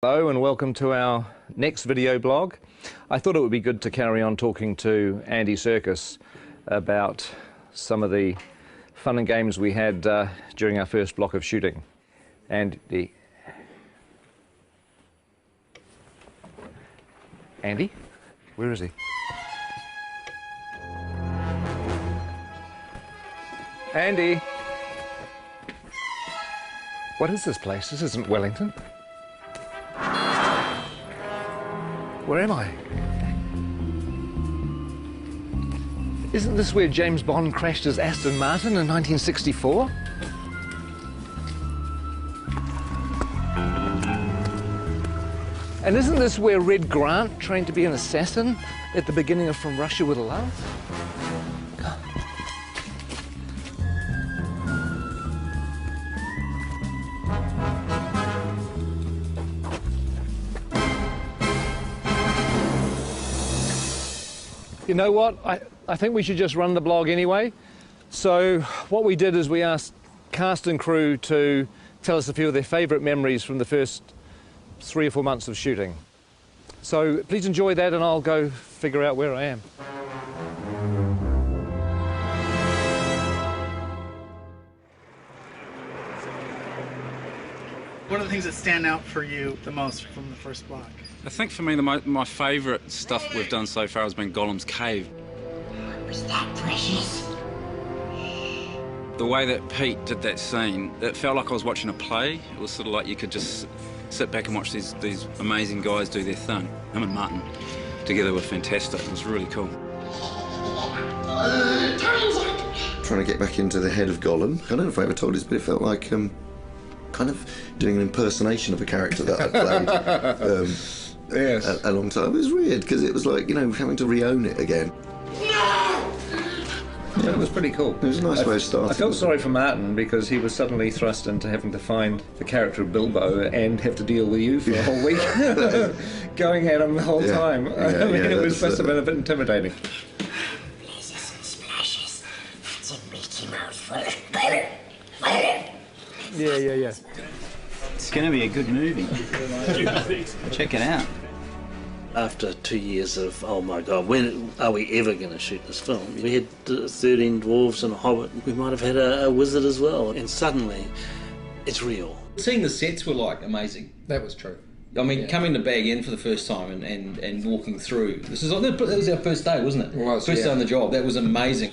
Hello and welcome to our next video blog. I thought it would be good to carry on talking to Andy Serkis about some of the fun and games we had during our first block of shooting. Andy? Where is he? Andy? What is this place? This isn't Wellington. Where am I? Isn't this where James Bond crashed his Aston Martin in 1964? And isn't this where Red Grant trained to be an assassin at the beginning of From Russia with Love? You know what? I think we should just run the blog anyway. So what we did is we asked cast and crew to tell us a few of their favourite memories from the first 3 or 4 months of shooting. So please enjoy that and I'll go figure out where I am. What are the things that stand out for you the most from the first block? I think for me, my favourite stuff we've done so far has been Gollum's cave. Was that precious? The way that Pete did that scene, it felt like I was watching a play. It was sort of like you could just sit back and watch these amazing guys do their thing. Him and Martin together were fantastic. It was really cool. Trying to get back into the head of Gollum. I don't know if I ever told this, but it felt like kind of doing an impersonation of a character that I played. Yes. A long time. It was weird because it was like, you know, having to re-own it again. Yeah, it was pretty cool. It was a nice way of starting. I felt sorry for Martin because he was suddenly thrust into having to find the character of Bilbo and have to deal with you for a whole week, going at him the whole time. I mean, it must have been a bit intimidating. Splashes and splashes. That's a Mickey Mouse. Yeah. It's going to be a good movie. Check it out. After 2 years of, oh my God, when are we ever going to shoot this film? We had 13 dwarves and a hobbit. We might have had a wizard as well. And suddenly, it's real. Seeing the sets were like amazing. That was true. I mean, coming to Bag End for the first time and walking through. That was our first day, wasn't it? It was, First day on the job. That was amazing.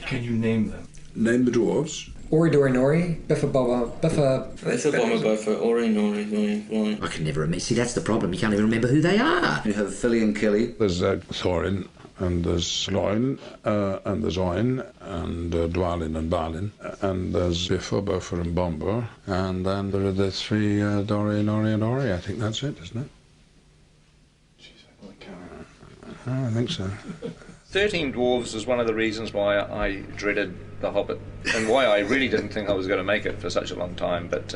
Can you name them? Name the dwarves. Ori Dori Nori, Biffa Bobba, Biffa... Biffa Bobba Boffa, Ori Nori, Nori. I can never remember. See, that's the problem. You can't even remember who they are. You have Philly and Killy. There's Thorin, and there's Loin, and there's Oin, and Dwalin and Balin, and there's Biffa, Boffa and Bomber, and then there are the 3 Dori, Nori and Ori. I think that's it, isn't it? I think so. 13 Dwarves is one of the reasons why I dreaded The Hobbit and why I really didn't think I was going to make it for such a long time. But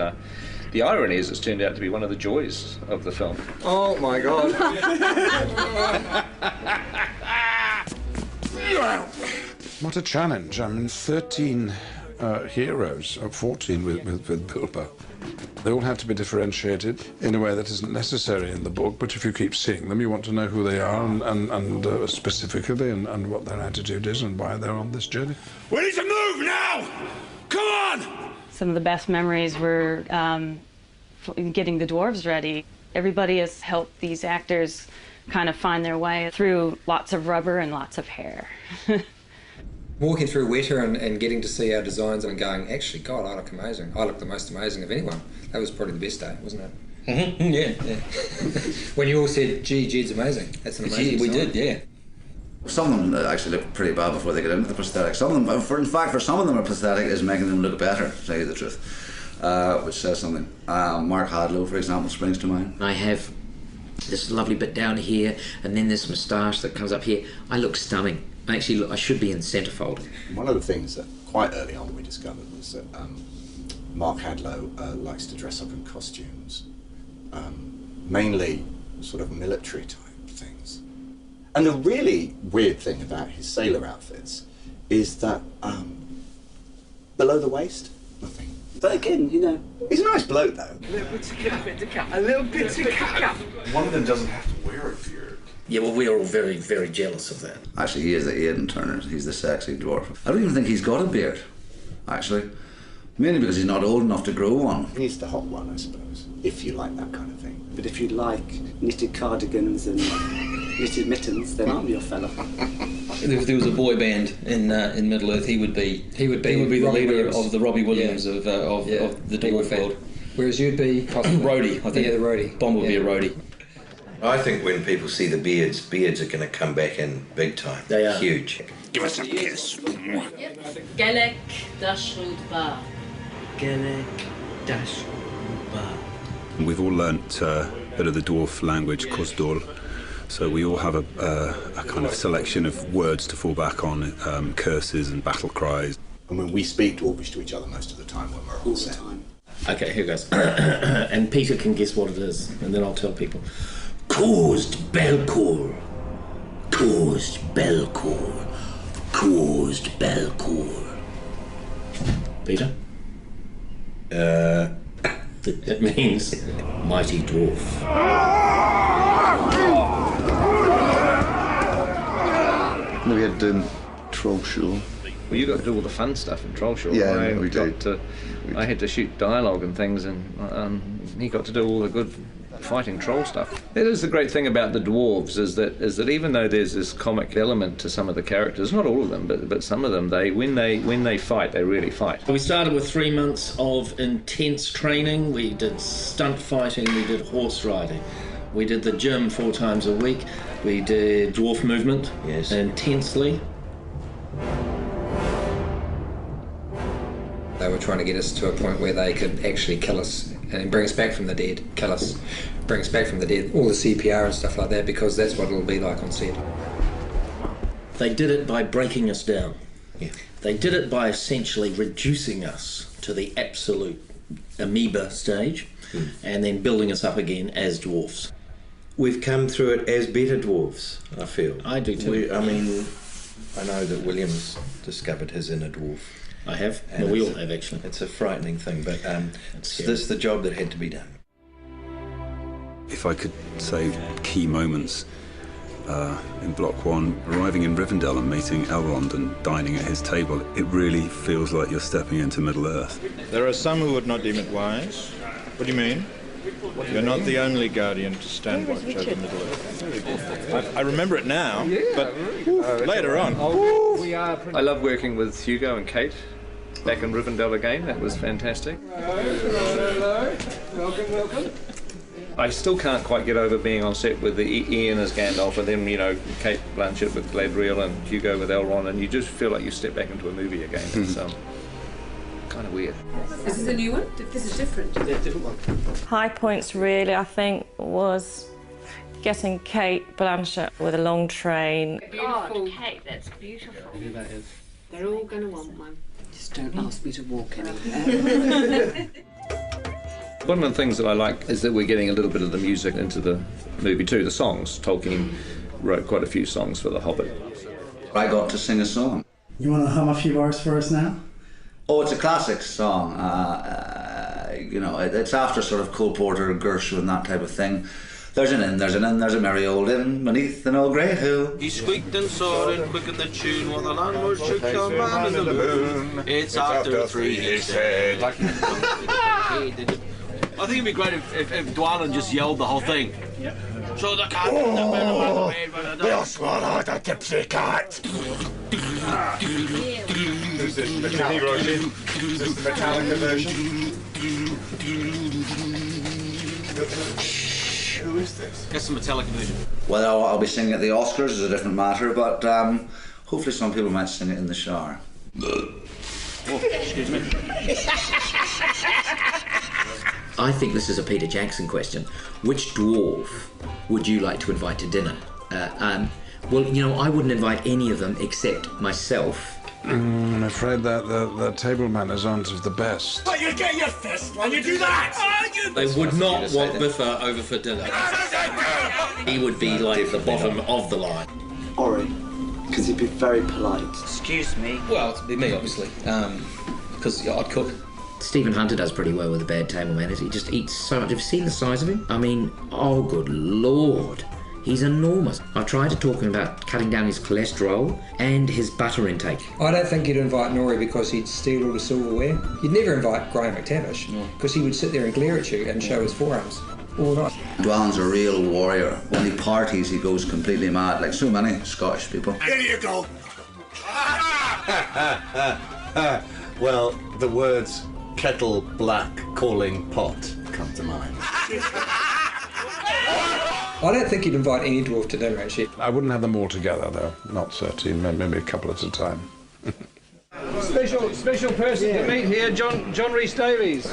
the irony is it's turned out to be one of the joys of the film. Oh my God. What a challenge. I mean, 13 heroes, or 14 with Bilbo. They all have to be differentiated in a way that isn't necessary in the book, but if you keep seeing them, you want to know who they are and specifically and what their attitude is and why they're on this journey. We need to move now! Come on! Some of the best memories were getting the dwarves ready. Everybody has helped these actors kind of find their way through lots of rubber and lots of hair. Walking through Weta and getting to see our designs and going, actually, God, I look amazing. I look the most amazing of anyone. That was probably the best day, wasn't it? Mm-hmm. Yeah. When you all said, gee, Jed's amazing. That's an amazing We design. did, yeah. Some of them actually looked pretty bad before they got into the prosthetic. Some of them, in fact, for some of them, a prosthetic is making them look better, to tell you the truth, which says something. Mark Hadlow, for example, springs to mind. I have this lovely bit down here, and then this moustache that comes up here. I look stunning. Actually, look, I should be in centrefold. One of the things that quite early on we discovered was that Mark Hadlow likes to dress up in costumes, mainly sort of military type things. And the really weird thing about his sailor outfits is that below the waist, nothing. But again, you know, he's a nice bloke though. A little bit to cut. A little bit to cut. One of them doesn't have to wear a beard. Yeah, well, we're all very, very jealous of that. Actually, he is the Aidan Turner. He's the sexy dwarf. I don't even think he's got a beard, actually. Mainly because he's not old enough to grow one. He's the hot one, I suppose, if you like that kind of thing. But if you like knitted cardigans and knitted mittens, then I'm your fella. If there was a boy band in Middle Earth, he would be the leader of the Robbie Williams of the dwarf world. Whereas you'd be roadie, I think. Yeah, the roadie. Bomb would be a roadie. I think when people see the beards are going to come back in big time. They are. Huge. Give us a kiss. Gelek Dashrud Ba. Gelek Dashrud Ba. We've all learnt a bit of the dwarf language, Kosdol, so we all have a kind of selection of words to fall back on, curses and battle cries. And when we speak Dwarvish to each other most of the time when we're all set. Okay, here goes. And Peter can guess what it is, and then I'll tell people. Caused Belcour. Caused Belcour. Caused Belcour. Peter? It means mighty dwarf. We had Troll Show. Well, you got to do all the fun stuff in Troll Show. Yeah, we did. I had to shoot dialogue and things, and he got to do all the good fighting troll stuff. That is the great thing about the dwarves is that even though there's this comic element to some of the characters, not all of them, but some of them, when they fight, they really fight. We started with 3 months of intense training. We did stunt fighting, we did horse riding. We did the gym 4 times a week. We did dwarf movement intensely. They were trying to get us to a point where they could actually kill us and bring us back from the dead, kill us, bring us back from the dead, all the CPR and stuff like that, because that's what it'll be like on set. They did it by breaking us down. Yeah. They did it by essentially reducing us to the absolute amoeba stage and then building us up again as dwarfs. We've come through it as better dwarfs, I feel. I do too. I know that William's discovered his inner dwarf. I have. Well, we all have, actually. It's a frightening thing, but this is the job that had to be done. If I could say key moments in Block 1, arriving in Rivendell and meeting Elrond and dining at his table, it really feels like you're stepping into Middle-earth. There are some who would not deem it wise. What do you mean? You're not the only guardian to stand watch over Middle-earth. I remember it now, but later on. I love working with Hugo and Kate back in Rivendell again. That was fantastic. Hello. Welcome. I still can't quite get over being on set with Ian as Gandalf and then, Kate Blanchett with Galadriel and Hugo with Elrond, and you just feel like you step back into a movie again. It's kind of weird. Is this a new one? This is different. Yeah, different one. High points really, I think, was getting Kate Blanchett with a long train. Beautiful. Kate, that's beautiful. Yeah, that is. They're all going to want one. Just don't ask me to walk anywhere. One of the things that I like is that we're getting a little bit of the music into the movie too, the songs. Tolkien wrote quite a few songs for The Hobbit. I got to sing a song. You want to hum a few bars for us now? Oh, it's a classic song. It's after sort of Cole Porter, Gershwin, that type of thing. There's an inn, there's a merry old inn beneath an old grey hill. He squeaked and soared and quickened the tune while the landlord shook your man in the moon. It's after 3, he said. I think it'd be great if Dwalin just yelled the whole thing. So the cat We'll swallow the tipsy cat. Is this the Metallica version? Who is this? That's the Metallica version. Well, I'll be singing at the Oscars is a different matter, but hopefully some people might sing it in the shower. Oh, excuse me. I think this is a Peter Jackson question. Which dwarf would you like to invite to dinner? Well, I wouldn't invite any of them except myself. I'm afraid that the table manners aren't of the best. But you get your fist when you do that! They would not want Biffa over for dinner. He would be like the bottom of the line. Ori, because he'd be very polite. Excuse me. Well, it'd be me, obviously, because I'd cook. Stephen Hunter does pretty well with a bad table manners. He just eats so much. Have you seen the size of him? I mean, oh good lord. He's enormous. I tried to talk to him about cutting down his cholesterol and his butter intake. I don't think you'd invite Norrie because he'd steal all the silverware. You'd never invite Graham McTavish because he would sit there and glare at you and show his forearms all night. Dwallin's a real warrior. When he parties, he goes completely mad, like so many Scottish people. Here you go. Well, the words kettle black calling pot come to mind. I don't think you'd invite any dwarf to dinner, actually. I wouldn't have them all together, though. Not 13, maybe a couple at a time. Special person to meet here, John Rhys Davies.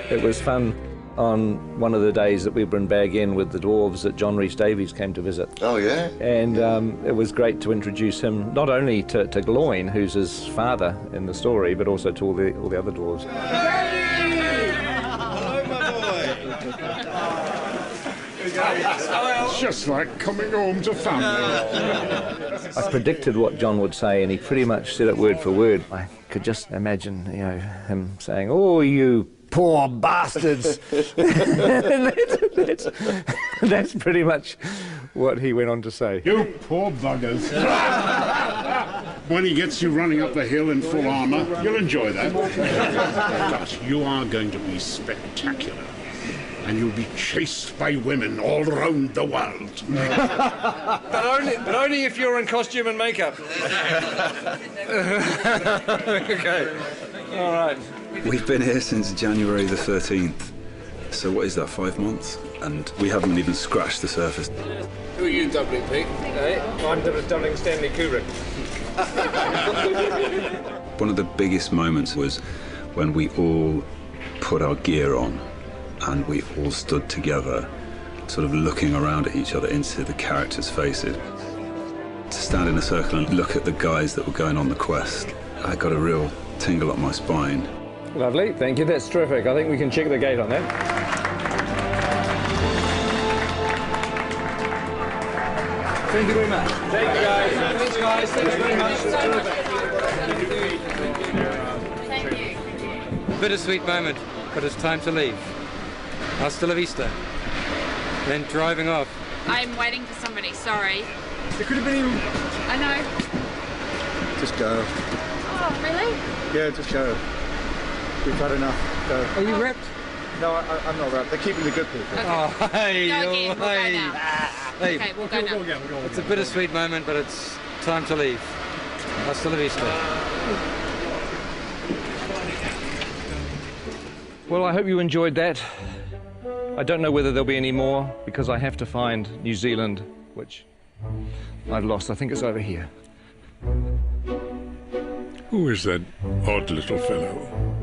It was fun on one of the days that we were in Bag End with the dwarves that John Rhys Davies came to visit. Oh, yeah? And it was great to introduce him not only to Gloin, who's his father in the story, but also to all the other dwarves. It's just like coming home to family. I predicted what John would say, and he pretty much said it word for word. I could just imagine, you know, him saying, "Oh, you poor bastards." that's pretty much what he went on to say. You poor buggers. When he gets you running up the hill in full armour, you'll enjoy that. But you are going to be spectacular. And you'll be chased by women all around the world. but only if you're in costume and makeup. Okay. All right. We've been here since January the 13th. So what is that, 5 months? And we haven't even scratched the surface. Who are you doubling, Pete? I'm doubling Stanley Kubrick. One of the biggest moments was when we all put our gear on and we all stood together, sort of looking around at each other into the characters' faces. To stand in a circle and look at the guys that were going on the quest, I got a real tingle up my spine. Lovely, thank you, that's terrific. I think we can check the gate on that. Thank you very much. Thank you, guys. Thanks, guys. Thanks very much. Thank you. Bittersweet moment, but it's time to leave. Hasta la vista. Then driving off. I'm waiting for somebody, sorry. It could have been you. I know. Just go. Oh, really? Yeah, just go. We've had enough. Go. Are you wrapped? No, I'm not wrapped. They're keeping the good people. Okay. Oh, hey, Go again, we'll go hey. now. Hey. Okay, we'll go now. It's a bittersweet moment, but it's time to leave. Hasta la vista. Well, I hope you enjoyed that. I don't know whether there'll be any more because I have to find New Zealand, which I've lost. I think it's over here. Who is that odd little fellow?